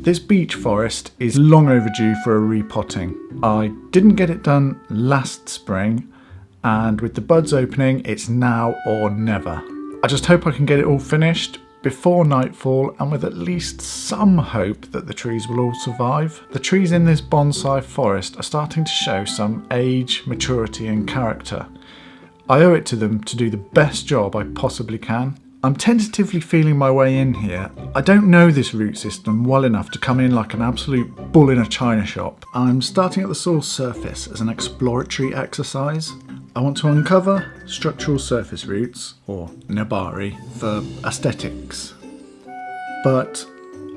This beech forest is long overdue for a repotting. I didn't get it done last spring, and with the buds opening, it's now or never. I just hope I can get it all finished before nightfall and with at least some hope that the trees will all survive. The trees in this bonsai forest are starting to show some age, maturity and character. I owe it to them to do the best job I possibly can. I'm tentatively feeling my way in here. I don't know this root system well enough to come in like an absolute bull in a china shop. I'm starting at the soil surface as an exploratory exercise. I want to uncover structural surface roots, or nabari, for aesthetics. But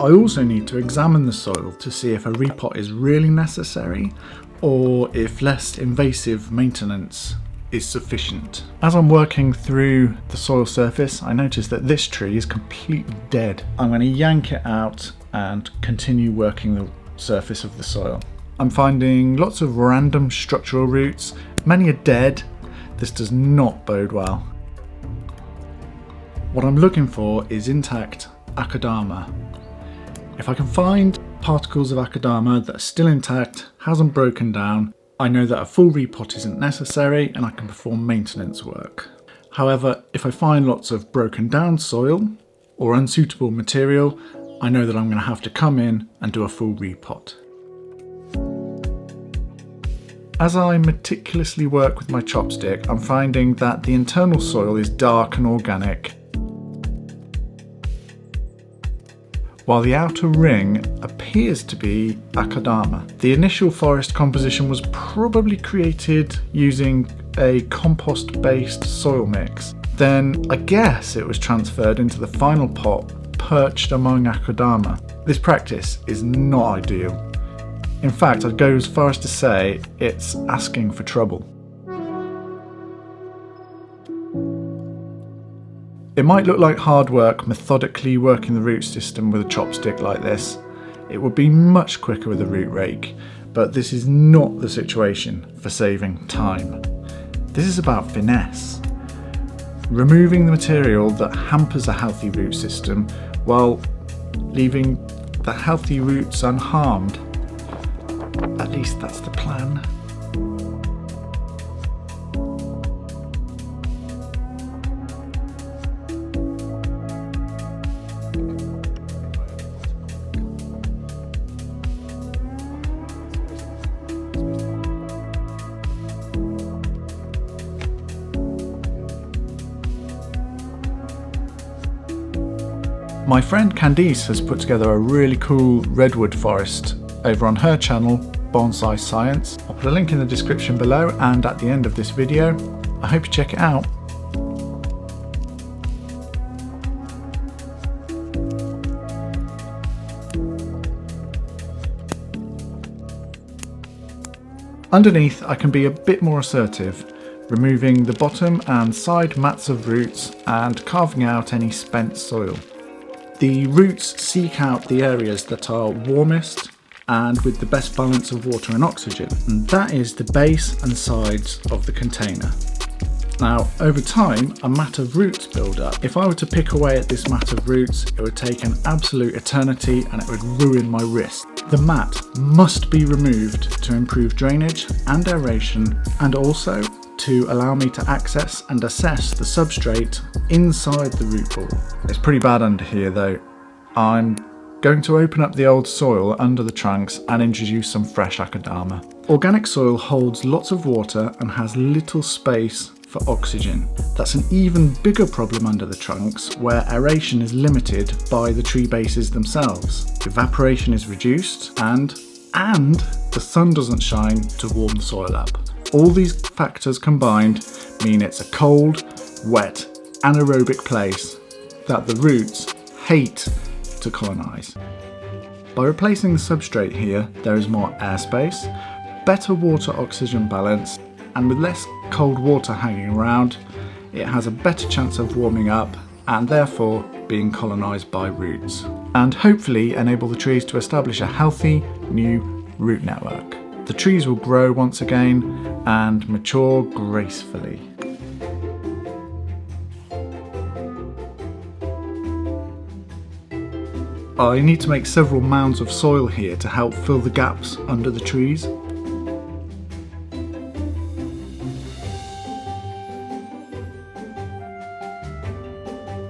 I also need to examine the soil to see if a repot is really necessary, or if less invasive maintenance is sufficient. As I'm working through the soil surface, I notice that this tree is completely dead. I'm going to yank it out and continue working the surface of the soil. I'm finding lots of random structural roots. Many are dead. This does not bode well. What I'm looking for is intact akadama. If I can find particles of akadama that are still intact, hasn't broken down, I know that a full repot isn't necessary and I can perform maintenance work. However, if I find lots of broken down soil or unsuitable material, I know that I'm going to have to come in and do a full repot. As I meticulously work with my chopstick, I'm finding that the internal soil is dark and organic, while the outer ring appears to be akadama. The initial forest composition was probably created using a compost-based soil mix. Then I guess it was transferred into the final pot perched among akadama. This practice is not ideal. In fact, I'd go as far as to say it's asking for trouble. It might look like hard work methodically working the root system with a chopstick like this. It would be much quicker with a root rake, but this is not the situation for saving time. This is about finesse. Removing the material that hampers a healthy root system while leaving the healthy roots unharmed. At least that's the plan. My friend Candice has put together a really cool redwood forest over on her channel, Bonsai Science. I'll put a link in the description below and at the end of this video. I hope you check it out. Underneath, I can be a bit more assertive, removing the bottom and side mats of roots and carving out any spent soil. The roots seek out the areas that are warmest and with the best balance of water and oxygen, and that is the base and sides of the container. Now, over time, a mat of roots build up. If I were to pick away at this mat of roots, it would take an absolute eternity and it would ruin my wrist. The mat must be removed to improve drainage and aeration, and also to allow me to access and assess the substrate inside the root ball. It's pretty bad under here though. I'm going to open up the old soil under the trunks and introduce some fresh akadama. Organic soil holds lots of water and has little space for oxygen. That's an even bigger problem under the trunks, where aeration is limited by the tree bases themselves. Evaporation is reduced and the sun doesn't shine to warm the soil up. All these factors combined mean it's a cold, wet, anaerobic place that the roots hate to colonise. By replacing the substrate here, there is more airspace, better water-oxygen balance, and with less cold water hanging around, it has a better chance of warming up and therefore being colonised by roots, and hopefully enable the trees to establish a healthy new root network. The trees will grow once again and mature gracefully. I need to make several mounds of soil here to help fill the gaps under the trees.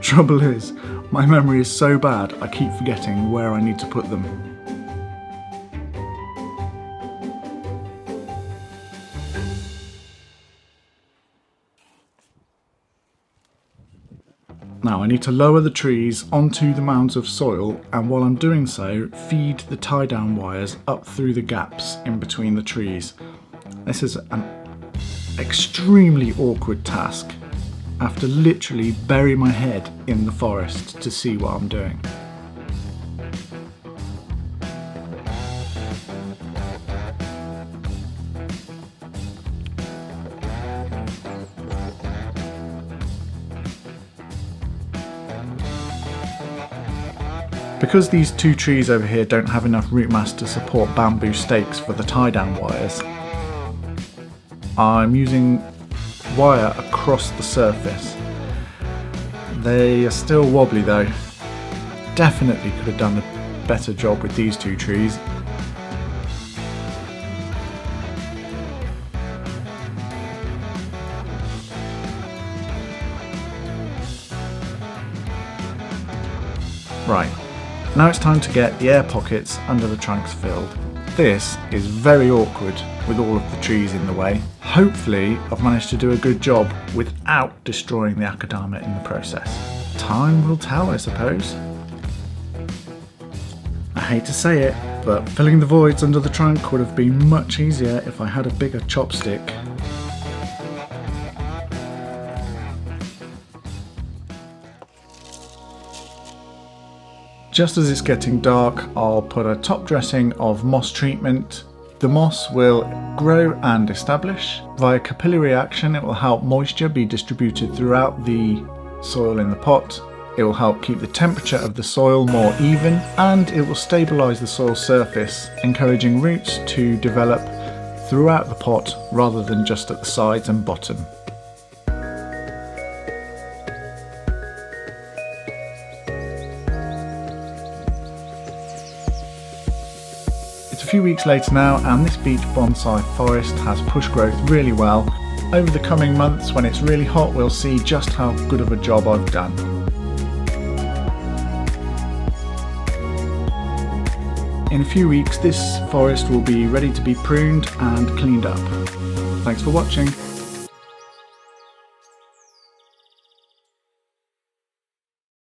Trouble is, my memory is so bad I keep forgetting where I need to put them. Now I need to lower the trees onto the mounds of soil, and while I'm doing so, feed the tie-down wires up through the gaps in between the trees. This is an extremely awkward task. I have to literally bury my head in the forest to see what I'm doing. Because these two trees over here don't have enough root mass to support bamboo stakes for the tie-down wires, I'm using wire across the surface. They are still wobbly though. Definitely could have done a better job with these two trees. Right, now it's time to get the air pockets under the trunks filled. This is very awkward with all of the trees in the way. Hopefully I've managed to do a good job without destroying the akadama in the process. Time will tell, I suppose. I hate to say it, but filling the voids under the trunk would have been much easier if I had a bigger chopstick. Just as it's getting dark, I'll put a top dressing of moss treatment. The moss will grow and establish. Via capillary action, it will help moisture be distributed throughout the soil in the pot. It will help keep the temperature of the soil more even, and it will stabilise the soil surface, encouraging roots to develop throughout the pot rather than just at the sides and bottom. It's a few weeks later now, and this beach bonsai forest has pushed growth really well. Over the coming months, when it's really hot, we'll see just how good of a job I've done. In a few weeks, this forest will be ready to be pruned and cleaned up. Thanks for watching.